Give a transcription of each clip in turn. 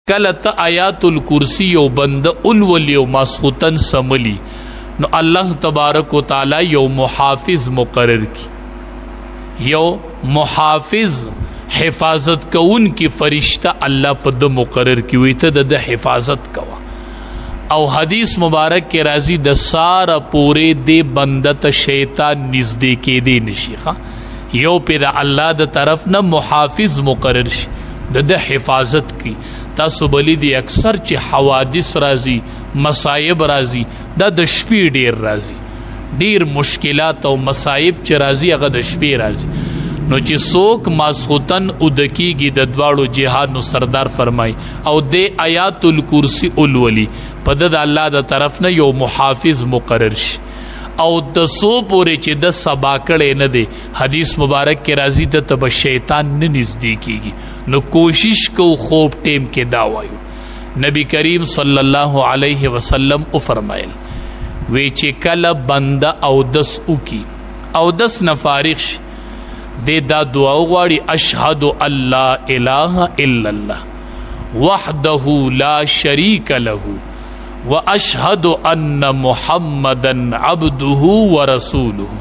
کله ته آیات الکرسی یو بنده اولولی او ماسخوتن سملی نو الله تبارک و تعالی یو محافظ مقرر کی، یو محافظ حفاظت کون کی فرشتہ اللہ پا د مقرر کی وی تا د حفاظت کوا. او حدیث مبارک کے راضی د سارا پورے دے بندت شیطان نزدے کے دے نشیخا یو پی دا اللہ دا طرف نا محافظ مقرر شی د حفاظت کی. تاسو بلی دی اکثر چی حوادث رازی مصائب رازی دا د شپی ډیر رازی، ډیر مشکلات او مصائب چی رازی اگا د شپی رازی. نو چې څوک ماسخوتن ادکیږي د دواړو جهاد نو سردار فرمای او د آیات الکرسی اولولی په د الله د طرف نه یو محافظ مقرر شي او د سو پورې چې د سبا کړي نه دی. حدیث مبارک کې راځي ته تب شیطان نه نږدې کیږي. نو کوشش کو خوب ټیم کې دا وایو. نبی کریم صلی الله علیه وسلم او فرمایل وی چې کله بنده او دس وکي او دس نه فارغ شي دے دا دعا غواړي اشهد ان لا اله الا الله وحده لا شريك له واشهد ان محمدا عبده ورسوله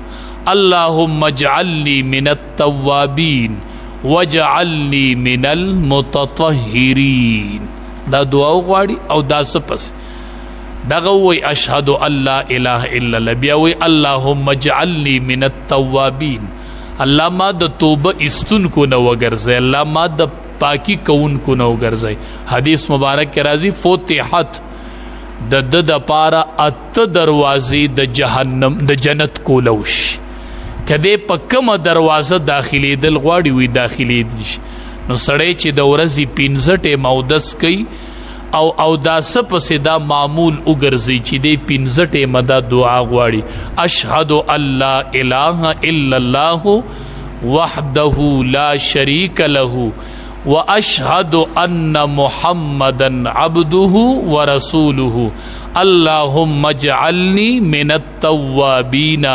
اللهم اجعلني من التوابين واجعلني من المتطهرين. دا دعا غواړي او دا سپس دغه وی اشهد ان لا اله الا الله بیا وی اللهم اجعلني من التوابين اللہ ما د توبه استون کو نو وګرځي، اللہ ما د پاکی کون کو نو وګرځي. حدیث مبارک کې راځي فتحت د پارا ات دروازې د جهنم د جنت کولوش کده په کومه دروازه داخلي دل غواړي وي داخلي دي. نو سړی چې د ورځې 15 ټیم اودس کوي او دا سپسې دا معمول وګرځي چې دی 15 ټیمه دا دعا غواړي اشهد ان لا اله الا الله وحده لا شريك له واشهد ان محمدا عبده ورسوله اللهم اجعلني من التوابين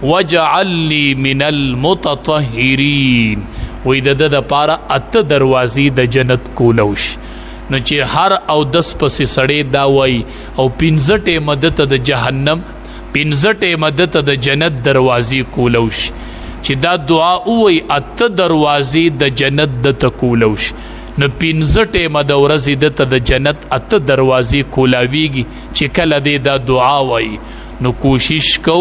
واجعلني من المتطهرين. وې د پاره ات دروازې د جنت کولوش. نو چې هر او دس پسې سړی دا وای او 15 ټیمه د جهنم 15 ټیمه د جنت دروازې کولوش چې دا دعا وای ات دروازې د جنت د کولوش. نو 15 ټیمه د ورځې د جنت ات دروازې کولاویږي چې کله دې دا دعا وای. نو کوشش کو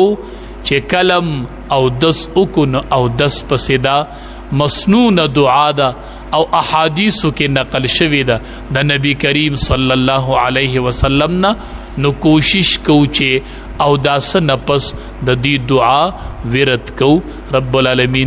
چې کلم او دس وکن او دس پسې دا مسنون دعا دا او احادیثو کې نقل شوی دا د نبی کریم صلی الله علیه وسلم نا. نو کوشش کو چې او داس نفس د دې دعا ورت کو. رب العالمین